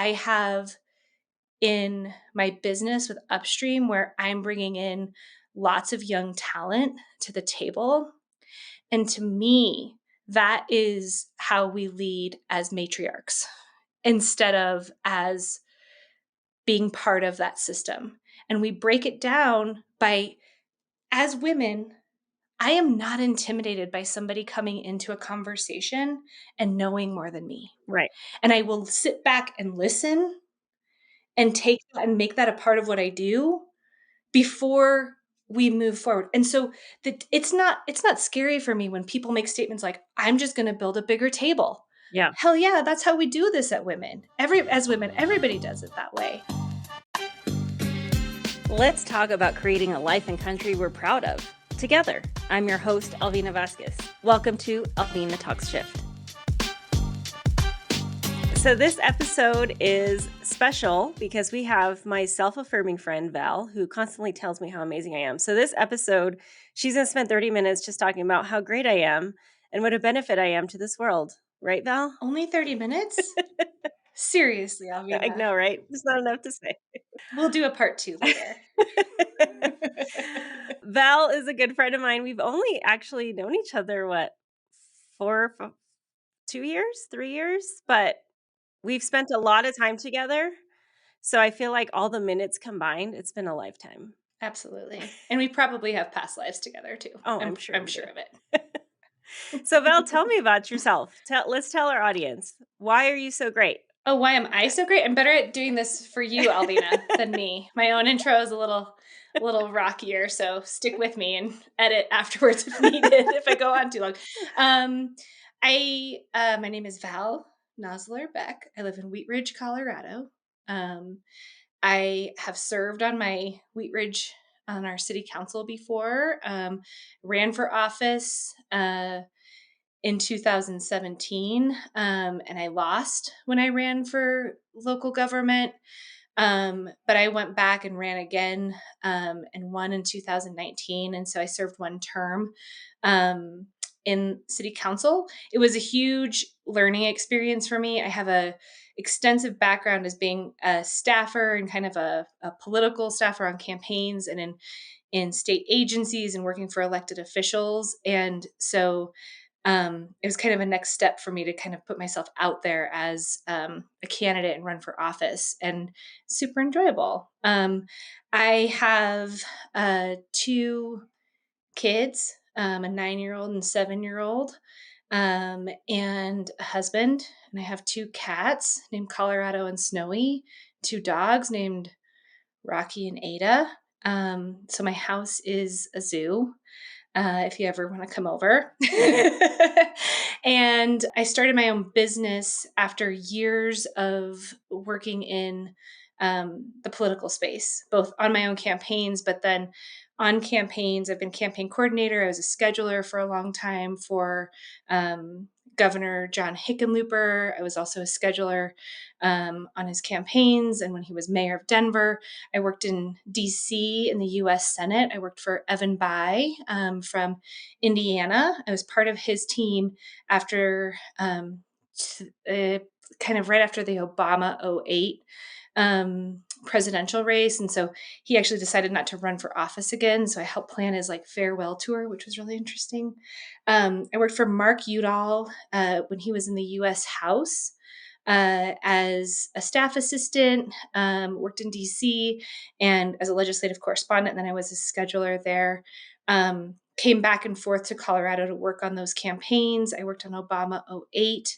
I have in my business with Upstream, where I'm bringing in lots of young talent to the table. And to me, that is how we lead as matriarchs instead of as being part of that system. And we break it down by, as women, I am not intimidated by somebody coming into a conversation and knowing more than me. Right. And I will sit back and listen and take that and make that a part of what I do before we move forward. And so it's not scary for me when people make statements like, I'm just going to build a bigger table. Yeah. Hell yeah, that's how we do this at women. As women, everybody does it that way. Let's talk about creating a life and country we're proud of together. I'm your host, Alvina Vasquez. Welcome to Alvina Talks Shift. So this episode is special because we have my self-affirming friend, Val, who constantly tells me how amazing I am. So this episode, she's going to spend 30 minutes just talking about how great I am and what a benefit I am to this world. Right, Val? Only 30 minutes? Seriously, Alvina. I know, right? There's not enough to say. We'll do a part 2 later. Val is a good friend of mine. We've only actually known each other, 2 years, 3 years? But we've spent a lot of time together. So I feel like all the minutes combined, it's been a lifetime. Absolutely. And we probably have past lives together too. Oh, I'm sure I'm we sure do. of it. So Val, tell me about yourself. Let's tell our audience. Why are you so great? Oh, why am I so great? I'm better at doing this for you, Alvina, than me. My own intro is a little rockier, so stick with me and edit afterwards if needed, if I go on too long. My name is Val Nosler Beck. I live in Wheat Ridge, Colorado. I have served on my Wheat Ridge on our city council before, ran for office in 2017, and I lost when I ran for local government. But I went back and ran again and won in 2019. And so I served one term in city council. It was a huge learning experience for me. I have a extensive background as being a staffer and kind of a political staffer on campaigns and in state agencies and working for elected officials. And so it was kind of a next step for me to kind of put myself out there as a candidate and run for office, and super enjoyable. I have 2 kids, a 9-year-old and 7-year-old, and a husband. And I have 2 cats named Colorado and Snowy, 2 dogs named Rocky and Ada. So my house is a zoo. If you ever want to come over. And I started my own business after years of working in the political space, both on my own campaigns, but then on campaigns. I've been campaign coordinator. I was a scheduler for a long time for Governor John Hickenlooper. I was also a scheduler on his campaigns. And when he was mayor of Denver, I worked in DC in the US Senate. I worked for Evan Bayh from Indiana. I was part of his team after kind of right after the Obama 2008 presidential race. And so he actually decided not to run for office again. So I helped plan his farewell tour, which was really interesting. I worked for Mark Udall when he was in the US House as a staff assistant, worked in DC and as a legislative correspondent. And then I was a scheduler there. Came back and forth to Colorado to work on those campaigns. I worked on Obama 2008.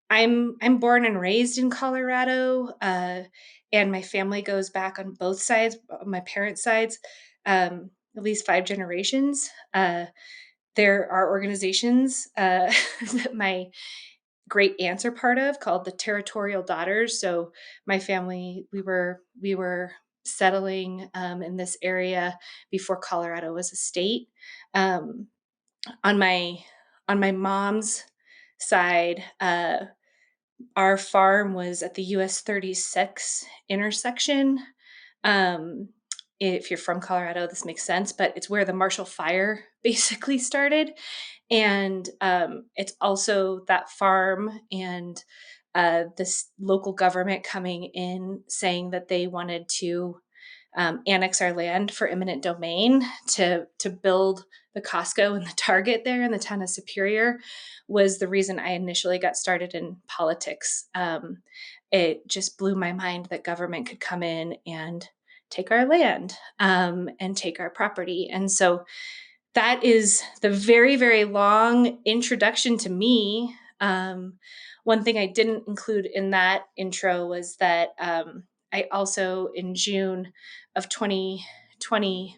I'm born and raised in Colorado, and my family goes back on both sides, my parents' sides, at least 5 generations. There are organizations that my great aunts are part of called the Territorial Daughters. So my family, we were settling in this area before Colorado was a state. On my mom's side, our farm was at the US 36 intersection. If you're from Colorado, this makes sense, but it's where the Marshall Fire basically started. And it's also that farm and this local government coming in saying that they wanted to annex our land for eminent domain to build the Costco and the Target there in the town of Superior was the reason I initially got started in politics. It just blew my mind that government could come in and take our land and take our property. And so that is the very, very long introduction to me. One thing I didn't include in that intro was that I also, in June of 2020,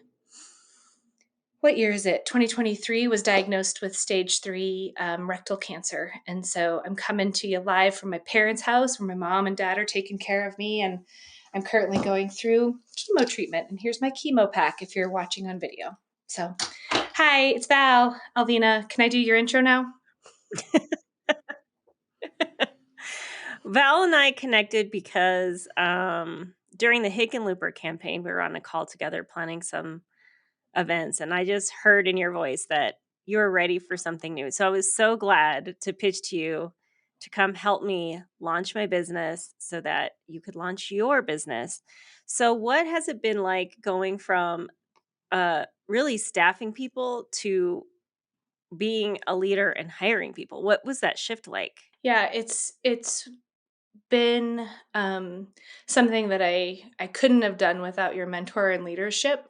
what year is it? 2023, was diagnosed with stage 3 rectal cancer. And so I'm coming to you live from my parents' house where my mom and dad are taking care of me. And I'm currently going through chemo treatment. And here's my chemo pack if you're watching on video. So, hi, it's Val. Alvina, can I do your intro now? Val and I connected because during the Hickenlooper campaign, we were on a call together planning some events, and I just heard in your voice that you were ready for something new. So I was so glad to pitch to you to come help me launch my business so that you could launch your business. So what has it been like going from really staffing people to being a leader and hiring people? What was that shift like? Yeah, it's been something that I couldn't have done without your mentor and leadership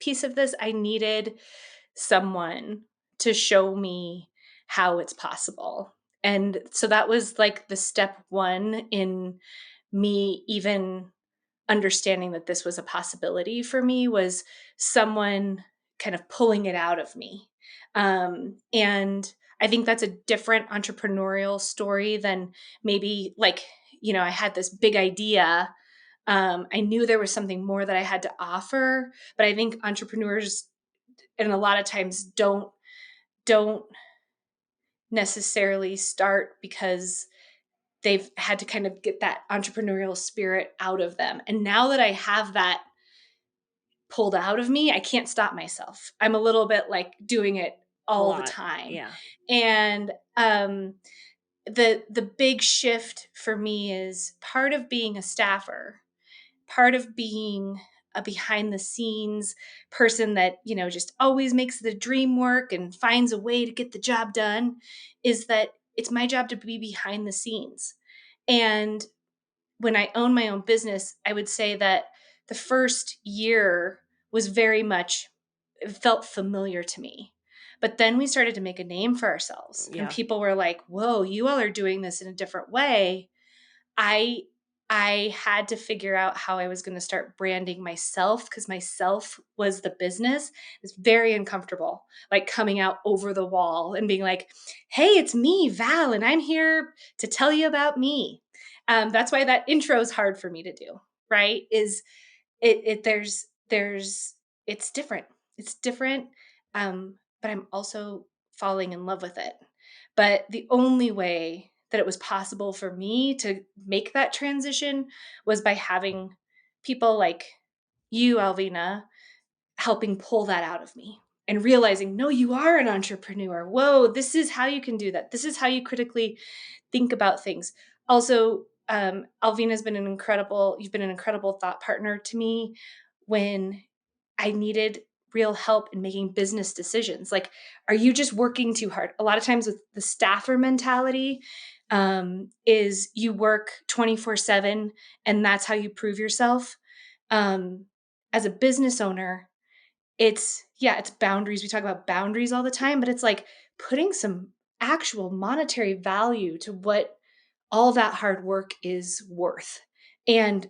piece of this. I needed someone to show me how it's possible. And so that was like the step one in me even understanding that this was a possibility for me, was someone kind of pulling it out of me. And I think that's a different entrepreneurial story than maybe like, I had this big idea. I knew there was something more that I had to offer, but I think entrepreneurs, and a lot of times, don't necessarily start because they've had to kind of get that entrepreneurial spirit out of them. And now that I have that pulled out of me, I can't stop myself. I'm a little bit like doing it A all the lot. time. Yeah. And the big shift for me is part of being a staffer, part of being a behind the scenes person that, just always makes the dream work and finds a way to get the job done, is that it's my job to be behind the scenes. And when I own my own business, I would say that the first year was very much, it felt familiar to me. But then we started to make a name for ourselves, and Yeah. people were like, "Whoa, you all are doing this in a different way." I I had to figure out how I was going to start branding myself, because myself was the business. It's very uncomfortable, like coming out over the wall and being like, "Hey, it's me, Val, and I'm here to tell you about me." That's why that intro is hard for me to do. Right? Is there's it's different. It's different, but I'm also falling in love with it. But the only way that it was possible for me to make that transition was by having people like you, Alvina, helping pull that out of me and realizing, no, you are an entrepreneur. Whoa, this is how you can do that. This is how you critically think about things. Also, Alvina's been you've been an incredible thought partner to me when I needed real help in making business decisions. Like, are you just working too hard? A lot of times with the staffer mentality, is you work 24/7 and that's how you prove yourself. Um, as a business owner, it's boundaries. We talk about boundaries all the time, but it's like putting some actual monetary value to what all that hard work is worth. And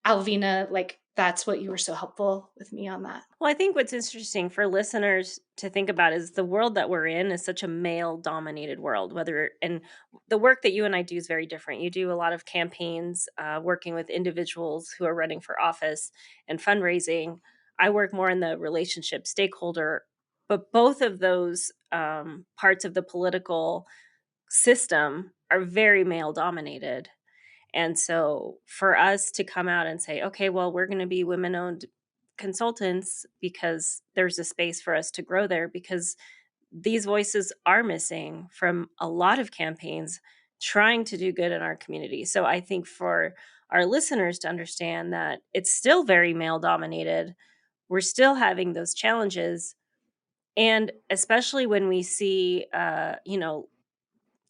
Alvina, like, that's what you were so helpful with me on that. Well, I think what's interesting for listeners to think about is the world that we're in is such a male dominated world, and the work that you and I do is very different. You do a lot of campaigns, working with individuals who are running for office and fundraising. I work more in the relationship stakeholder, but both of those parts of the political system are very male dominated. And so for us to come out and say, okay, well, we're going to be women owned consultants because there's a space for us to grow there, because these voices are missing from a lot of campaigns trying to do good in our community. So I think for our listeners to understand that it's still very male dominated, we're still having those challenges. And especially when we see,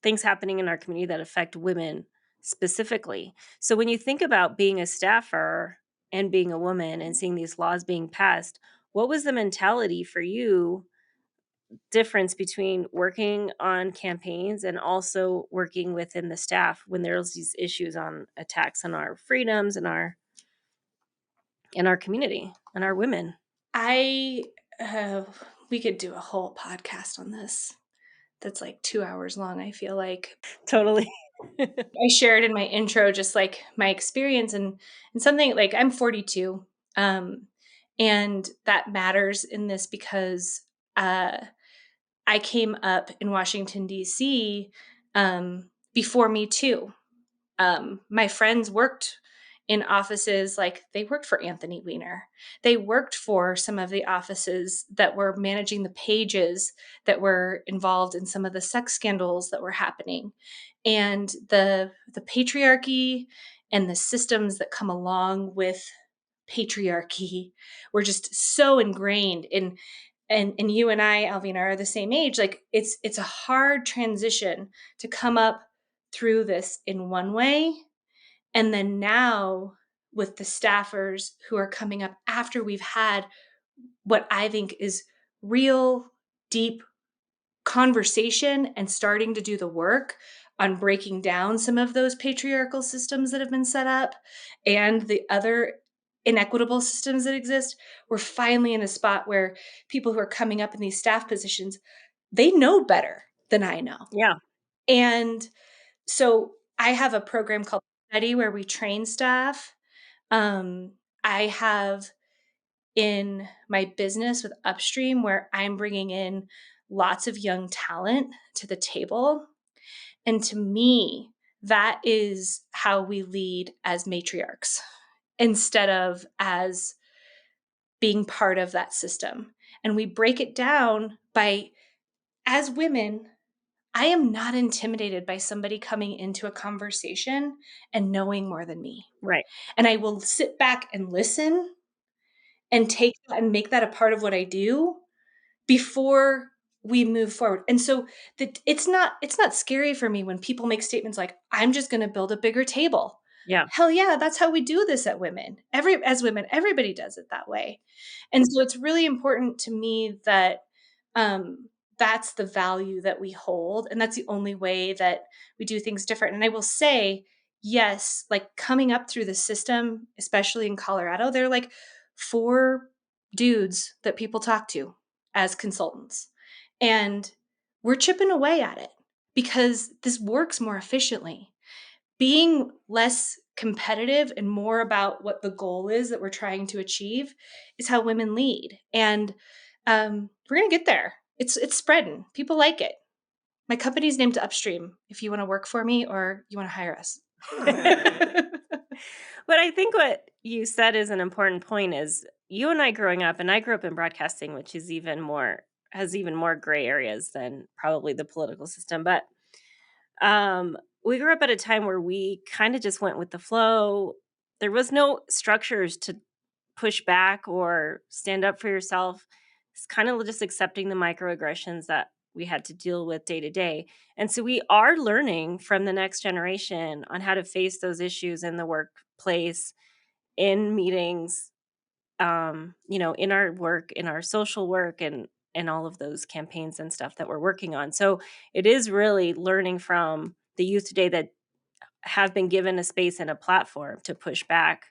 things happening in our community that affect women specifically. So when you think about being a staffer and being a woman and seeing these laws being passed, what was the mentality for you difference between working on campaigns and also working within the staff when there's these issues on attacks on our freedoms and our in our community and our women? I we could do a whole podcast on this. That's like 2 hours long, I feel like. Totally. I shared in my intro just like my experience and something like I'm 42. Um and that matters in this because uh I came up in Washington D.C. Before Me Too. My friends worked in offices like they worked for Anthony Weiner. They worked for some of the offices that were managing the pages that were involved in some of the sex scandals that were happening. And the patriarchy and the systems that come along with patriarchy were just so ingrained in and you and I, Alvina, are the same age. Like it's a hard transition to come up through this in one way and then now with the staffers who are coming up after we've had what I think is real deep conversation and starting to do the work on breaking down some of those patriarchal systems that have been set up and the other inequitable systems that exist, we're finally in a spot where people who are coming up in these staff positions, they know better than I know. Yeah. And so I have a program called Study where we train staff. I have in my business with Upstream where I'm bringing in lots of young talent to the table. And to me, that is how we lead as matriarchs instead of as being part of that system. And we break it down by, as women, I am not intimidated by somebody coming into a conversation and knowing more than me. Right. And I will sit back and listen and take that and make that a part of what I do before we move forward. And so it's not scary for me when people make statements like, I'm just going to build a bigger table. Yeah. Hell yeah, that's how we do this at women. As women, everybody does it that way. And so it's really important to me that that's the value that we hold. And that's the only way that we do things different. And I will say, yes, like coming up through the system, especially in Colorado, they're like 4 dudes that people talk to as consultants. And we're chipping away at it because this works more efficiently. Being less competitive and more about what the goal is that we're trying to achieve is how women lead. And we're going to get there. It's spreading. People like it. My company's named Upstream if you want to work for me or you want to hire us. But I think what you said is an important point is you and I growing up, and I grew up in broadcasting, which is has even more gray areas than probably the political system. But we grew up at a time where we kind of just went with the flow. There was no structures to push back or stand up for yourself. It's kind of just accepting the microaggressions that we had to deal with day to day. And so we are learning from the next generation on how to face those issues in the workplace, in meetings, in our work, in our social work and all of those campaigns and stuff that we're working on. So it is really learning from the youth today that have been given a space and a platform to push back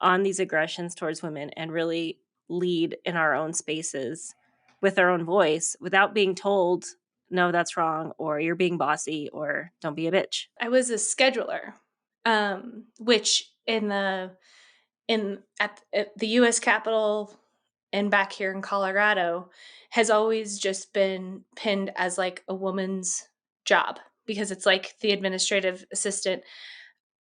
on these aggressions towards women and really lead in our own spaces with our own voice without being told, no, that's wrong, or you're being bossy, or don't be a bitch. I was a scheduler, which at the U.S. Capitol and back here in Colorado has always just been pinned as like a woman's job because it's like the administrative assistant.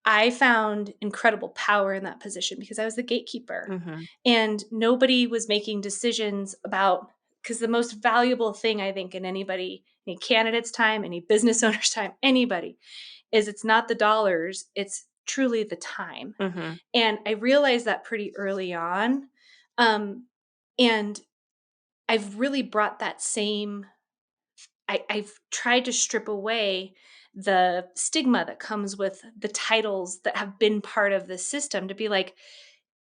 I found incredible power in that position because I was the gatekeeper Mhm. and nobody was making decisions about because the most valuable thing I think in anybody, any candidate's time, any business owner's time, anybody is it's not the dollars, it's truly the time. Mhm. And I realized that pretty early on. And I've really brought that same I've tried to strip away the stigma that comes with the titles that have been part of the system to be like,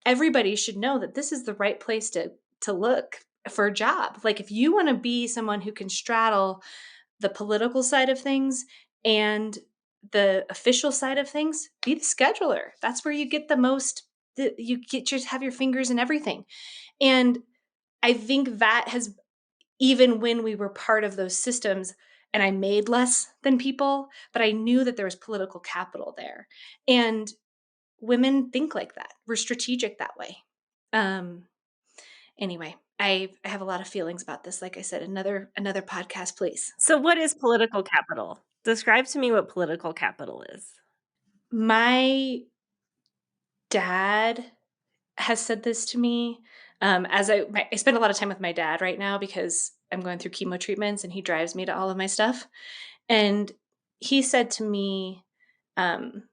everybody should know that this is the right place to look for a job. Like if you want to be someone who can straddle the political side of things and the official side of things, be the scheduler. That's where you get the most you get your have your fingers in everything. And I think that has, even when we were part of those systems and I made less than people, but I knew that there was political capital there. And women think like that. We're strategic that way. Um, anyway, I have a lot of feelings about this. Like I said, another podcast, please. So what is political capital? Describe to me what political capital is. My dad has said this to me. I spend a lot of time with my dad right now because I'm going through chemo treatments and he drives me to all of my stuff. And he said to me, um,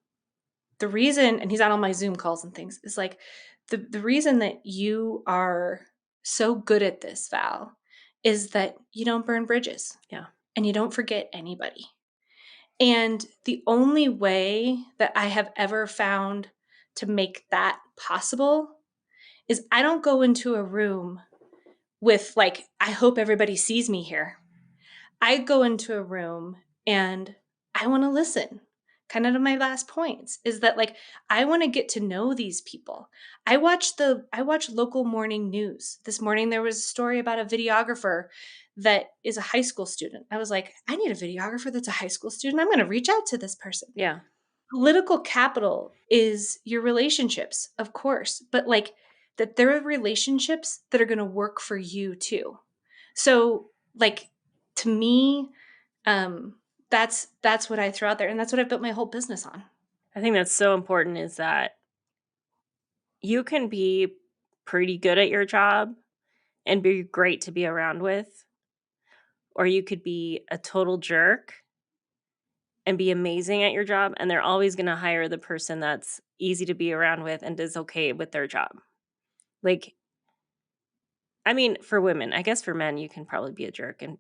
the reason, and he's on all my Zoom calls and things, is like the reason that you are so good at this, Val, is that you don't burn bridges Yeah. and you don't forget anybody. And the only way that I have ever found to make that possible is I don't go into a room with like, I hope everybody sees me here. I go into a room and I want to listen. Kind of to my last points is that like I want to get to know these people. I watch local morning news. This morning there was a story about a videographer that is a high school student. I was like, I need a videographer that's a high school student. I'm going to reach out to this person. Yeah. Political capital is your relationships, of course, but like that there are relationships that are going to work for you too. So like to me, um, that's what I throw out there, and that's what I've built my whole business on. I think that's so important is that you can be pretty good at your job and be great to be around with, or you could be a total jerk and be amazing at your job, and they're always gonna hire the person that's easy to be around with and is okay with their job. Like, I mean, for women, I guess for men, you can probably be a jerk and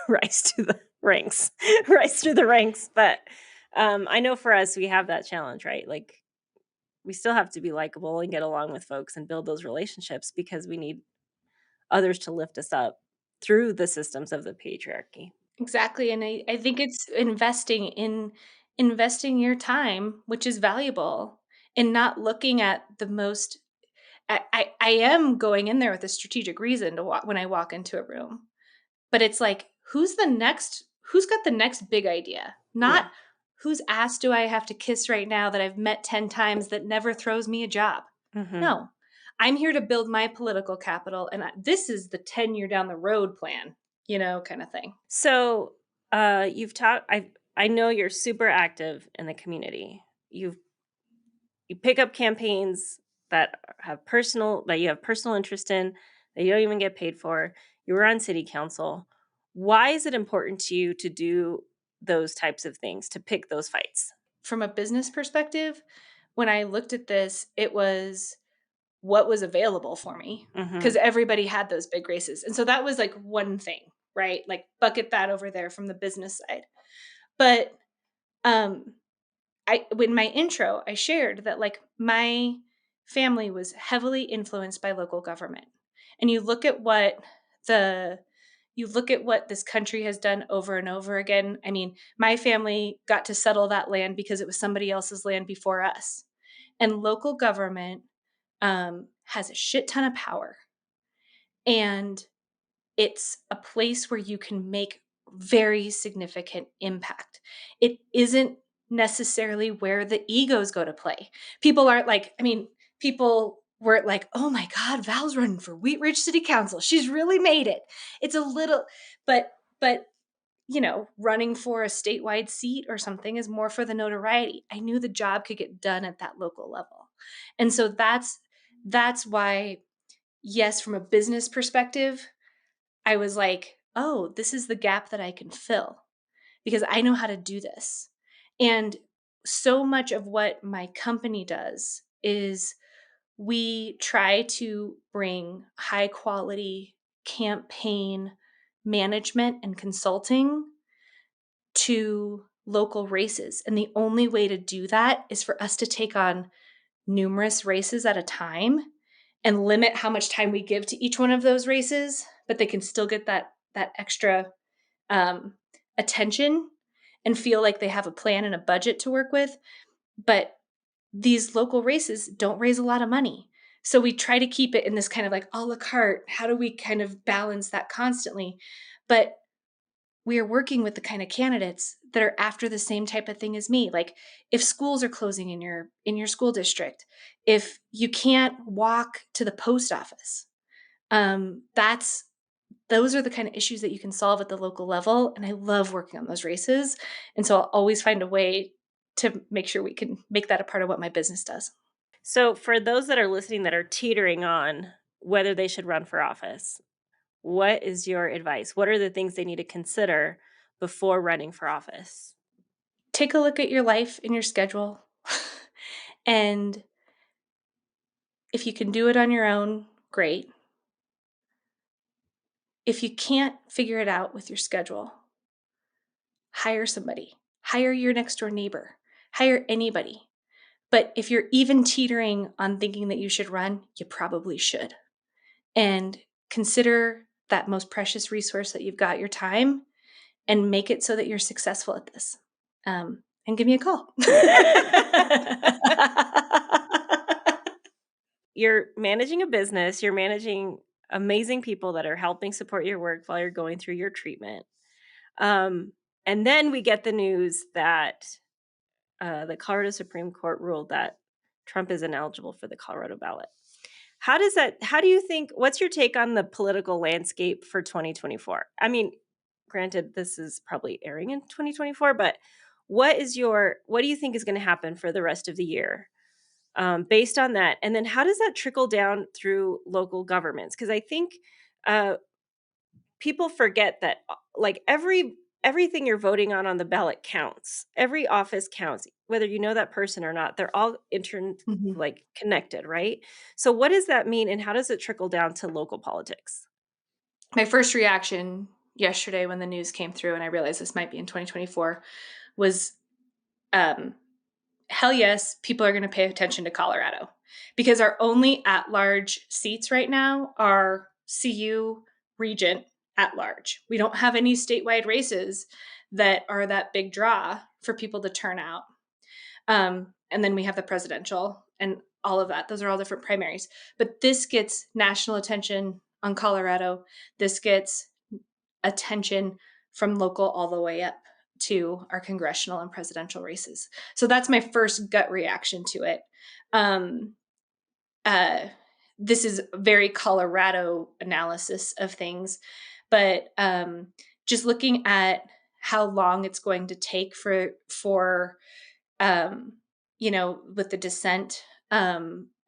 rise to the ranks, rise through the ranks. But I know for us, we have that challenge, right? Like, we still have to be likable and get along with folks and build those relationships because we need others to lift us up through the systems of the patriarchy. Exactly, and I think it's investing your time, which is valuable, and not looking at the most. I am going in there with a strategic reason to walk when I walk into a room, but it's like who's got the next big idea, Yeah. not whose ass do I have to kiss right now that I've met 10 times that never throws me a job. Hmm. No, I'm here to build my political capital, and this is the 10-year down the road plan, kind of thing. So you've talked. I know you're super active in the community. You pick up campaigns that you have personal interest in that you don't even get paid for. You were on city council. Why is it important to you to do those types of things, to pick those fights? From a business perspective, when I looked at this, it was what was available for me Hmm. because everybody had those big races. And so that was like one thing, right? Like bucket that over there from the business side. But um I in my intro, I shared that like my family was heavily influenced by local government. And the you look at what this country has done over and over again. I mean, my family got to settle that land because it was somebody else's land before us. And local government has a shit ton of power. And it's a place where you can make very significant impact. It isn't necessarily where the egos go to play. People aren't like, I mean, people were like, oh my God, Val's running for Wheat Ridge City Council. She's really made it. It's a little, but running for a statewide seat or something is more for the notoriety. I knew the job could get done at that local level. And so that's why, yes, from a business perspective, I was like, oh, this is the gap that I can fill because I know how to do this. And so much of what my company does is we try to bring high quality campaign management and consulting to local races. And the only way to do that is for us to take on numerous races at a time and limit how much time we give to each one of those races, but they can still get that extra um, attention and feel like they have a plan and a budget to work with. But these local races don't raise a lot of money. So we try to keep it in this kind of like a la carte. How do we kind of balance that constantly? But we are working with the kind of candidates that are after the same type of thing as me. Like if schools are closing in your school district, if you can't walk to the post office, that's those are the kind of issues that you can solve at the local level. And I love working on those races. And so I'll always find a way to make sure we can make that a part of what my business does. So, for those that are listening that are teetering on whether they should run for office, what is your advice? What are the things they need to consider before running for office? Take a look at your life and your schedule. And if you can do it on your own, great. If you can't figure it out with your schedule, hire somebody, hire your next door neighbor, hire anybody. But if you're even teetering on thinking that you should run, you probably should. And consider that most precious resource that you've got, your time, and make it so that you're successful at this. And give me a call. You're managing a business, you're managing amazing people that are helping support your work while you're going through your treatment. Um, and then we get the news that the Colorado Supreme Court ruled that Trump is ineligible for the Colorado ballot. How do you think, what's your take on the political landscape for 2024? I mean, granted, this is probably airing in 2024, but what do you think is going to happen for the rest of the year based on that? And then how does that trickle down through local governments? Because I think uh, people forget that like everything you're voting on the ballot counts. Every office counts, whether you know that person or not. They're all Mhm. like connected, right? So what does that mean and how does it trickle down to local politics? My first reaction yesterday when the news came through and I realized this might be in 2024 was um, hell yes, people are going to pay attention to Colorado because our only at large seats right now are CU Regent at large. We don't have any statewide races that are that big draw for people to turn out. And then we have the presidential and all of that. Those are all different primaries. But this gets national attention on Colorado. This gets attention from local all the way up to our congressional and presidential races. So that's my first gut reaction to it. Um, uh, this is very Colorado analysis of things, but just looking at how long it's going to take for um, with the dissent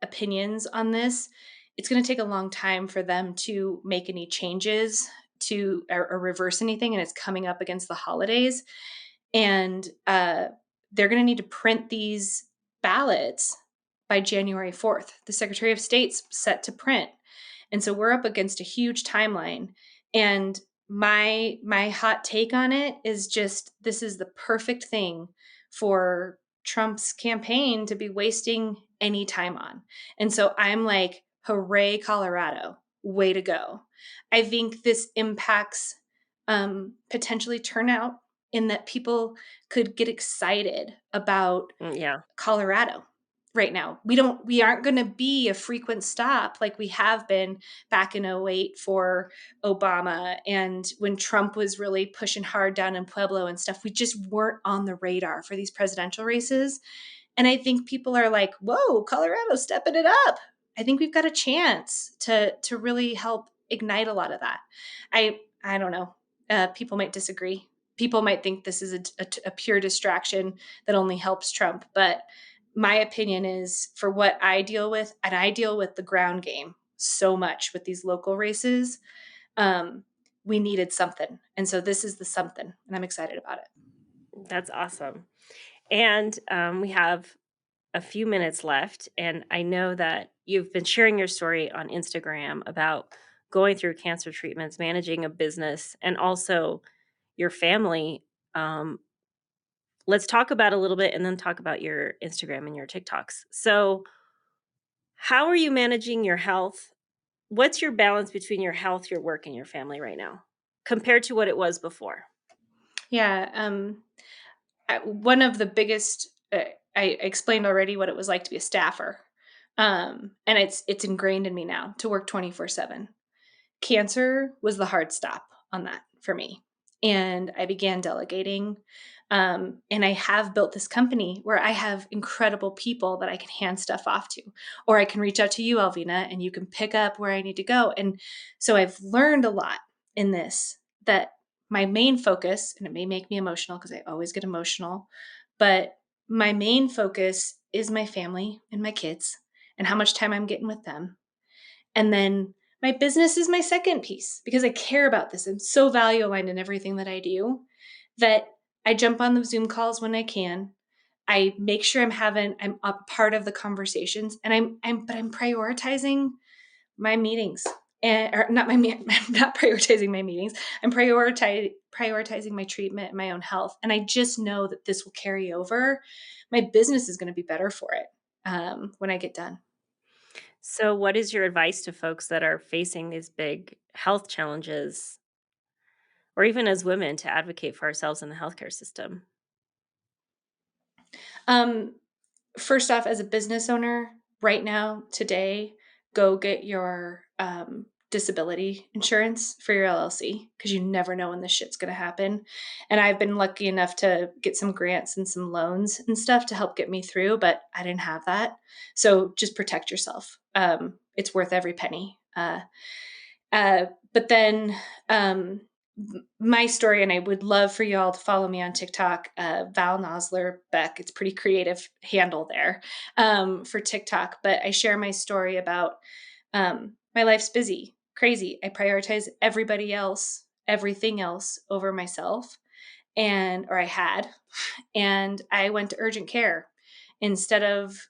opinions on this, it's going to take a long time for them to make any changes or reverse anything. And it's coming up against the holidays. And they're going to need to print these ballots by January 4th. The Secretary of State's set to print. And so we're up against a huge timeline. And my hot take on it is just this is the perfect thing for Trump's campaign to be wasting any time on. And so I'm like, hooray, Colorado, way to go. I think this impacts potentially turnout in that people could get excited about Yeah. Colorado right now. We aren't going to be a frequent stop like we have been back in '08 for Obama and when Trump was really pushing hard down in Pueblo and stuff. We just weren't on the radar for these presidential races. And I think people are like, "Whoa, Colorado stepping it up." I think we've got a chance to really help ignite a lot of that. I don't know. People might disagree. People might think this is a pure distraction that only helps Trump, but my opinion is for what I deal with, and I deal with the ground game so much with these local races. Um, we needed something, and so this is the something, and I'm excited about it. That's awesome. And we have a few minutes left. And I know that you've been sharing your story on Instagram about going through cancer treatments, managing a business, and also your family. Um, let's talk about a little bit and then talk about your Instagram and your TikToks. So, how are you managing your health? What's your balance between your health, your work, and your family right now compared to what it was before? Yeah. One of the biggest, I explained already what it was like to be a staffer. And it's ingrained in me now to work 24/7. Cancer was the hard stop on that for me. And I began delegating. And I have built this company where I have incredible people that I can hand stuff off to, or I can reach out to you, Alvina, and you can pick up where I need to go. And so I've learned a lot in this, that my main focus, and it may make me emotional because I always get emotional, but my main focus is my family and my kids and how much time I'm getting with them. And then my business is my second piece because I care about this. I'm so value aligned in everything that I do that I jump on the Zoom calls when I can. I make sure I'm a part of the conversations, and I'm prioritizing my meetings, and or not my I'm not prioritizing my meetings. I'm prioritizing my treatment and my own health. And I just know that this will carry over. My business is going to be better for it when I get done. So, what is your advice to folks that are facing these big health challenges, or even as women, to advocate for ourselves in the healthcare system? Um, First off, as a business owner, right now, today, go get your disability insurance for your LLC because you never know when this shit's going to happen. And I've been lucky enough to get some grants and some loans and stuff to help get me through, but I didn't have that. So just protect yourself. It's worth every penny. Uh, but then my story, and I would love for y'all to follow me on TikTok, Val Nosler Beck. It's pretty creative handle there for TikTok. But I share my story about my life's busy, crazy. I prioritize everybody else, everything else over myself, or I had, and I went to urgent care instead of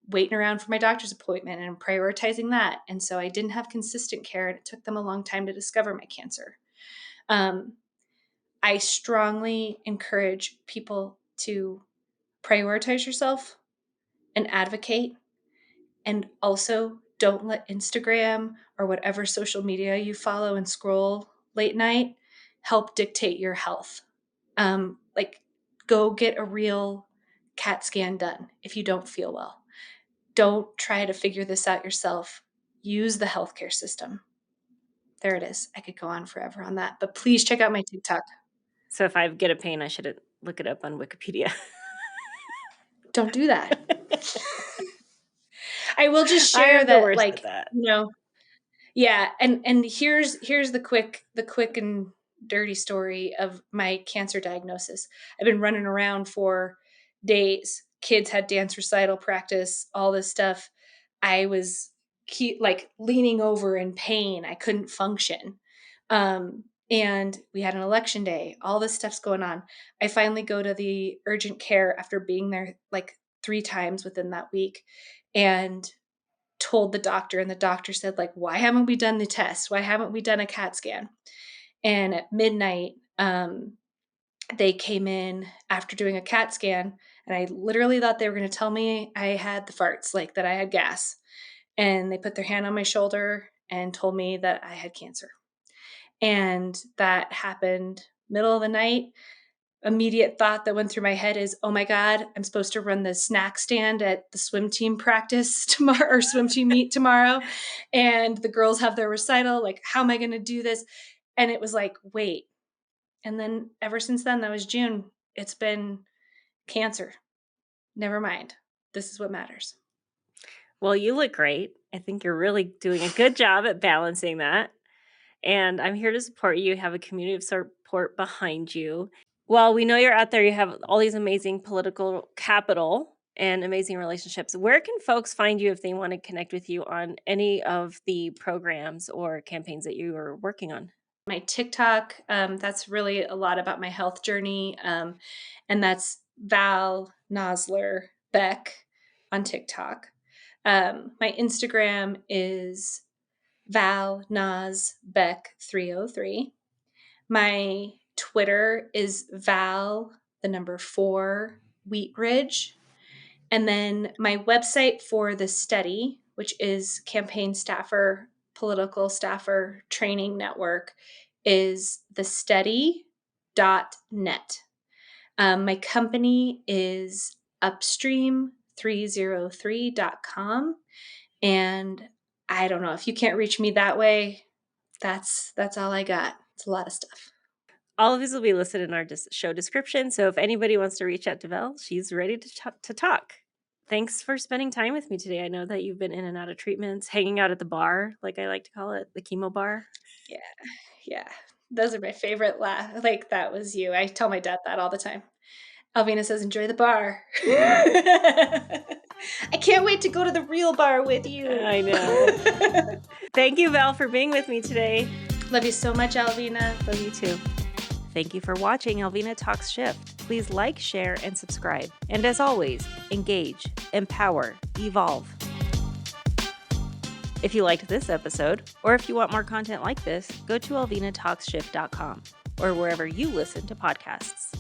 waiting around for my doctor's appointment and prioritizing that. And so I didn't have consistent care, and it took them a long time to discover my cancer. Um, I strongly encourage people to prioritize yourself and advocate. And also, don't let Instagram or whatever social media you follow and scroll late night help dictate your health. Like, go get a real CAT scan done if you don't feel well. Don't try to figure this out yourself. Use the healthcare system. There it is. I could go on forever on that, but please check out my TikTok. So, if I get a pain, I should look it up on Wikipedia. Don't do that. I will just I share am the that, worst at like, that. yeah, and here's the quick and dirty story of my cancer diagnosis. I've been running around for days. Kids had dance recital practice, all this stuff. I was like leaning over in pain. I couldn't function. And we had an election day. All this stuff's going on. I finally go to the urgent care after being there like 3 times within that week, and told the doctor, and the doctor said, like, why haven't we done the test? Why haven't we done a CAT scan? And at midnight, they came in after doing a CAT scan, and I literally thought they were going to tell me I had the farts, like that I had gas. And they put their hand on my shoulder and told me that I had cancer. And that happened middle of the night. Immediate thought that went through my head is, oh my God, I'm supposed to run the snack stand at the swim team practice tomorrow, or swim team meet tomorrow. And the girls have their recital. Like, how am I going to do this? And it was like, wait. And then ever since then, that was June, it's been cancer. Never mind. This is what matters. Well, you look great. I think you're really doing a good job at balancing that. And I'm here to support you. You have a community of support behind you. While we know you're out there, you have all these amazing political capital and amazing relationships. Where can folks find you if they want to connect with you on any of the programs or campaigns that you are working on? My TikTok, that's really a lot about my health journey. And that's Val Nosler Beck on TikTok. My Instagram is Val Nos Beck 303. My Twitter is Val, the number 4, Wheat Ridge. And then my website for the study, which is Campaign Staffer, Political Staffer Training Network, is thestudy.net. My company is upstream303.com. And I don't know, if you can't reach me that way, that's all I got. It's a lot of stuff. All of these will be listed in our show description. So if anybody wants to reach out to Val, she's ready to talk. Thanks for spending time with me today. I know that you've been in and out of treatments, hanging out at the bar, like I like to call it, the chemo bar. Yeah. Those are my favorite like, that was you. I tell my dad that all the time. Alvina says, enjoy the bar. I can't wait to go to the real bar with you. I know. Thank you, Val, for being with me today. Love you so much, Alvina. Love you too. Thank you for watching Alvina Talks Shift. Please like, share, and subscribe. And as always, engage, empower, evolve. If you liked this episode, or if you want more content like this, go to alvinatalkshift.com or wherever you listen to podcasts.